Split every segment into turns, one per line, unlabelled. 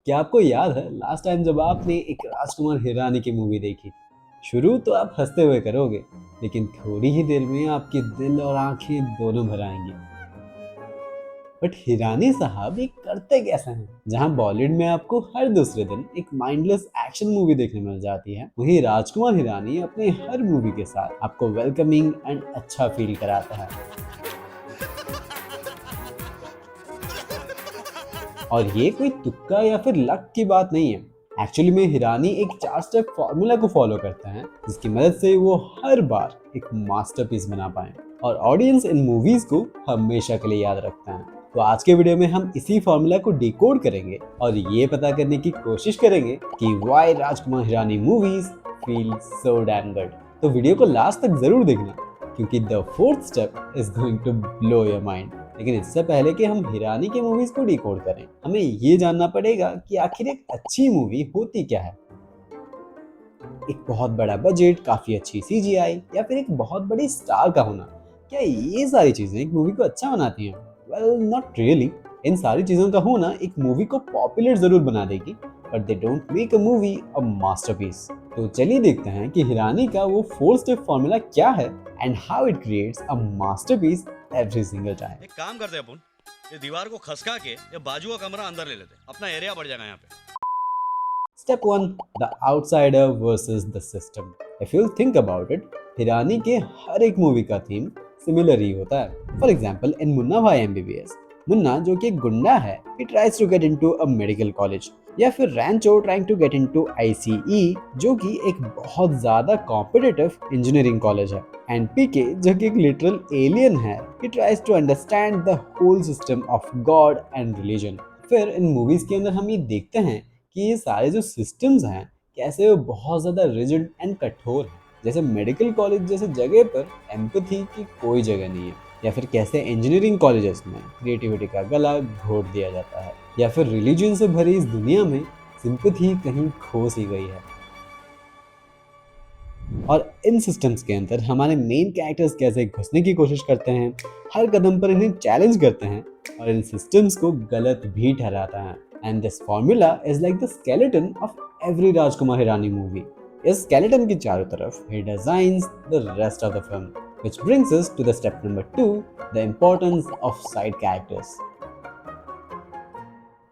क्या आपको याद है लास्ट टाइम जब आपने एक राजकुमार हिरानी की मूवी देखी? शुरू तो आप हंसते हुए करोगे, लेकिन थोड़ी ही देर में आपके दिल और आंखें दोनों भर आएंगी। बट हिरानी साहब ये करते कैसे हैं? जहां बॉलीवुड में आपको हर दूसरे दिन एक माइंडलेस एक्शन मूवी देखने मिल जाती है, वहीं राजकुमार हिरानी अपने हर मूवी के साथ आपको वेलकमिंग एंड अच्छा फील कराता है। और ये कोई तुक्का या फिर लक की बात नहीं है। एक्चुअली में हिरानी एक 4 स्टेप फॉर्मूला को फॉलो करते हैं, जिसकी मदद से वो हर बार एक मास्टरपीस बना पाए और ऑडियंस इन मूवीज को हमेशा के लिए याद रखता है। तो आज के वीडियो में हम इसी फॉर्मूला को डिकोड करेंगे और ये पता करने की कोशिश करेंगे कि why Rajkumar Hirani movies feel so damn good. तो वीडियो को लास्ट तक जरूर देखना, क्योंकि the fourth step is going to blow your mind. लेकिन इससे पहले कि हम हिरानी की मूवीज को डिकोड करें, हमें ये जानना पड़ेगा कि आखिर एक अच्छी मूवी होती क्या है। एक बहुत बड़ा बजट, काफी अच्छी सीजीआई या फिर एक बहुत बड़ी स्टार का होना, क्या ये सारी चीजें एक मूवी को अच्छा बनाती हैं? Well, not really. इन सारी चीजों का होना एक मूवी को पॉपुलर जरूर बना देगी, but they don't make a movie a masterpiece. तो चलिए देखते हैं कि हिरानी का वो 4 स्टेप फॉर्मूला क्या है and how it creates a masterpiece every single time.
एक काम करते हैं अपन, ये दीवार को खसका के ये बाजू का कमरा अंदर ले लेते हैं, अपना एरिया बढ़ जाएगा यहाँ पे।
Step 1, The outsider versus the system. If you think about it, Hirani के हर एक मूवी का थीम सिमिलर ही होता है। फॉर एग्जाम्पल इन मुन्ना भाई एमबीबीएस, मुन्ना जो कि एक गुंडा है, he tries to get into a medical college, या फिर रैंचो trying to get into ICE, जो कि एक बहुत ज्यादा कॉम्पिटिटिव इंजीनियरिंग कॉलेज है। एंड पीके जो कि एक लिटरल एलियन है, he tries to understand the whole system of God and religion। फिर इन मूवीज के अंदर हम ये देखते हैं कि ये सारे जो सिस्टम्स हैं, कैसे वो बहुत ज़्यादा रिजिड एंड कठोर हैं। जैसे मेडिकल कॉलेज जैसे जगह पर एम्पैथी की कोई जगह नहीं है, या फिर कैसे इंजीनियरिंग कॉलेजेस में क्रिएटिविटी का गला घोट दिया जाता है, या फिर रिलीजन से भरी इस दुनिया में सिंपैथी कहीं खो सी गई है। और इन सिस्टम्स के अंदर हमारे मेन कैरेक्टर्स कैसे घुसने की कोशिश करते हैं, हर कदम पर इन्हें चैलेंज करते हैं और इन सिस्टम्स को गलत भी ठहराता है। And this formula is like the skeleton of every Rajkumar Hirani movie. इस स्केलेटन के चारों तरफ ही designs the rest of the film, which brings us to the step number 2, the importance of side characters.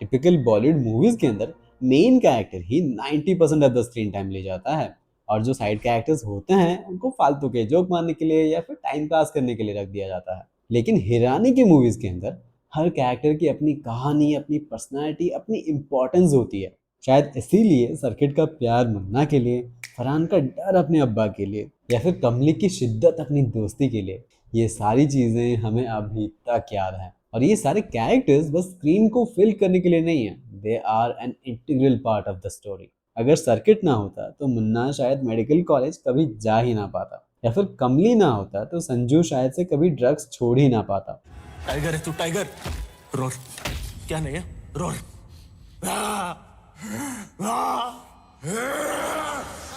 Typical Bollywood movies के अंदर main character he 90% of the screen time ले जाता है, और जो साइड कैरेक्टर्स होते हैं उनको फालतू के जोक मारने के लिए या फिर टाइम पास करने के लिए रख दिया जाता है। लेकिन हिरानी की मूवीज के अंदर हर कैरेक्टर की अपनी कहानी, अपनी पर्सनालिटी, अपनी इम्पोर्टेंस होती है। शायद इसीलिए सर्किट का प्यार मुन्ना के लिए, फरहान का डर अपने अब्बा के लिए, या फिर कमली की शिद्दत अपनी दोस्ती के लिए, ये सारी चीजें हमें अभी तक याद हैं। और ये सारे कैरेक्टर्स बस स्क्रीन को फिल करने के लिए नहीं है, they are an integral part of the story. अगर सर्किट ना होता तो मुन्ना शायद मेडिकल कॉलेज कभी जा ही ना पाता, या फिर कमली ना होता तो संजू शायद से कभी ड्रग्स छोड़ ही ना पाता।
टाइगर है तू, टाइगर। रोर। क्या नहीं है? रोर।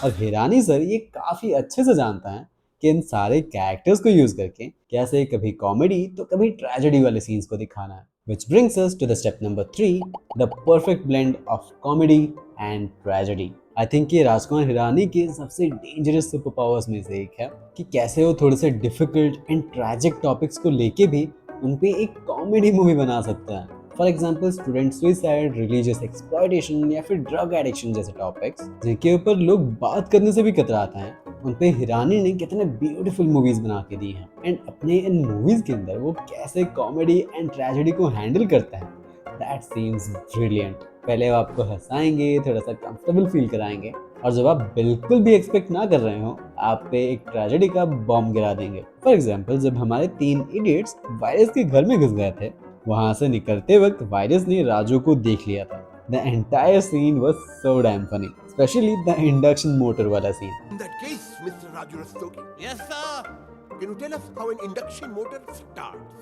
और हिरानी सर ये काफी अच्छे से जानता है कि इन सारे कैरेक्टर्स को यूज करके कैसे कभी कॉमेडी तो कभी ट्रेजेडी वाले सीन्स को दिखाना है। Which brings us to the step number 3, the perfect blend of comedy and tragedy. I think ये राजकुमार हिरानी के सबसे डेंजरस सुपर पावर्स में से एक है कि कैसे वो थोड़े से डिफिकल्ट एंड ट्रैजिक टॉपिक्स को लेके भी उन पे एक कॉमेडी मूवी बना सकता है। For example student suicide, religious exploitation या फिर ड्रग एडिक्शन जैसे टॉपिक्स जिनके ऊपर लोग बात करने से भी कतराते हैं, उन पे हिरानी ने कितने ब्यूटीफुल मूवीज बना के दी हैं। एंड अपने इन मूवीज के अंदर वो कैसे कॉमेडी एंड ट्रेजेडी को हैंडल करते हैं, दैट सीम्स ब्रिलियंट। पहले वो आपको हंसाएंगे, थोड़ा सा कंफर्टेबल फील कराएंगे, और जब आप बिल्कुल भी एक्सपेक्ट ना कर रहे हो, आप पे एक ट्रेजेडी का बॉम्ब गिरा देंगे। फॉर एग्जाम्पल जब हमारे 3 इडियट्स वायरस के घर में घुस गए थे, वहां से निकलते वक्त वायरस ने राजू को देख लिया था। The entire scene was so damn funny, especially the induction motor wala scene.
In that case, Mr. Raju Rastogi,
yes sir.
can you tell us how an induction motor starts?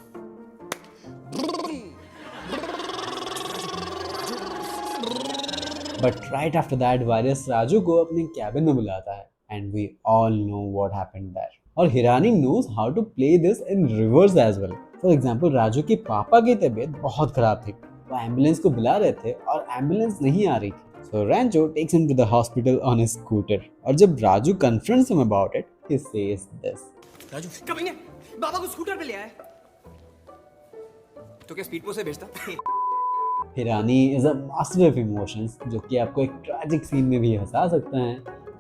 But right after that, virus Raju को अपने cabin में बुलाता है, and we all know what happened there. और Hirani knows how to play this in reverse as well. For example, Raju के पापा की तबीयत बहुत खराब थी, वो एम्बुलेंस को बुला रहे थे और एम्बुलेंस नहीं आ रही थी। So Rancho takes him to the hospital on his scooter. और जब Raju confronts him about it, he says this.
Raju
कभी ने बाबा को स्कूटर पे ले आए तो क्या स्पीड पोस्ट से भेजता
Hirani is a master of emotions, जो कि आपको एक ट्रैजिक सीन में भी हंसा सकता है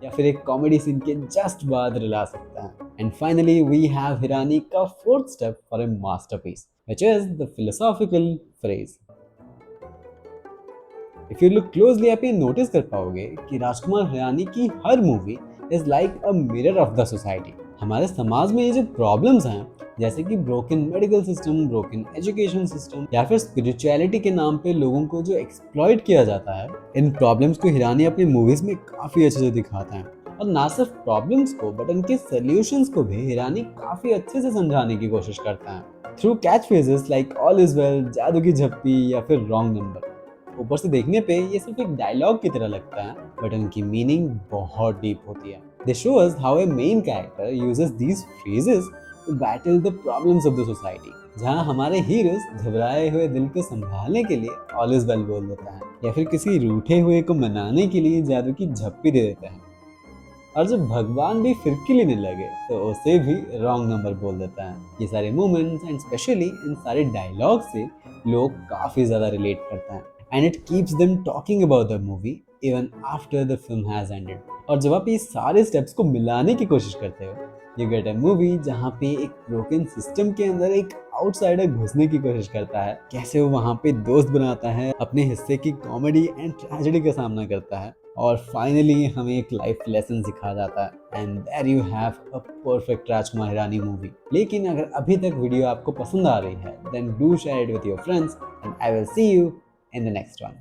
या फिर एक कॉमेडी सीन के जस्ट बाद रुला सकता है। And finally we have Hirani का fourth step for a masterpiece, which is the philosophical phrase. If you look closely आप ये नोटिस कर पाओगे कि राजकुमार हिरानी की हर movie is like a mirror of the society. हमारे समाज में ये जो प्रॉब्लम्स हैं, जैसे कि broken medical system, broken education system या फिर स्पिरिचुअलिटी के नाम पे लोगों को जो एक्सप्लॉइट किया जाता है, इन प्रॉब्लम्स को हिरानी अपनी मूवीज में काफी अच्छे से दिखाता है। और ना सिर्फ प्रॉब्लम्स को बट उनके सॉल्यूशंस को भी हिरानी काफी अच्छे से समझाने की कोशिश करता है through catch phrases like all is well, जादू की झप्पी या फिर रॉन्ग नंबर। ऊपर से देखने पे ये सिर्फ एक डायलॉग की तरह लगता है बट उनकी मीनिंग बहुत डीप होती है। They show us how a main character uses these phrases to battle the problems of the society. जहाँ हमारे हीरोज घबराए हुए दिल को संभालने के लिए ऑल इज वेल बोल देता है या फिर किसी रूठे हुए को मनाने के लिए जादू की झप्पी दे देता है। और जब भगवान भी फिरकी लेने लगे तो उसे भी रॉन्ग नंबर बोल देता है। ये सारे मोमेंट्स एंड स्पेशली इन सारे डायलॉग से लोग काफी ज्यादा रिलेट करते हैं and it keeps them talking about the movie even after the film has ended. और जब आप ये सारे स्टेप्स को मिलाने की कोशिश करते हो, यू गेट अ मूवी जहाँ पे एक ब्रोकन सिस्टम के अंदर एक आउटसाइडर घुसने की कोशिश करता है, कैसे वो वहाँ पे दोस्त बनाता है, अपने हिस्से की कॉमेडी एंड ट्रेजेडी का सामना करता है और फाइनली हमें एक लाइफ लेसन सिखा जाता है। And there you have a perfect Rajkumar Hirani movie. लेकिन अगर अभी तक वीडियो आपको पसंद आ रही है, then do share it with your friends and I will see you in the next one.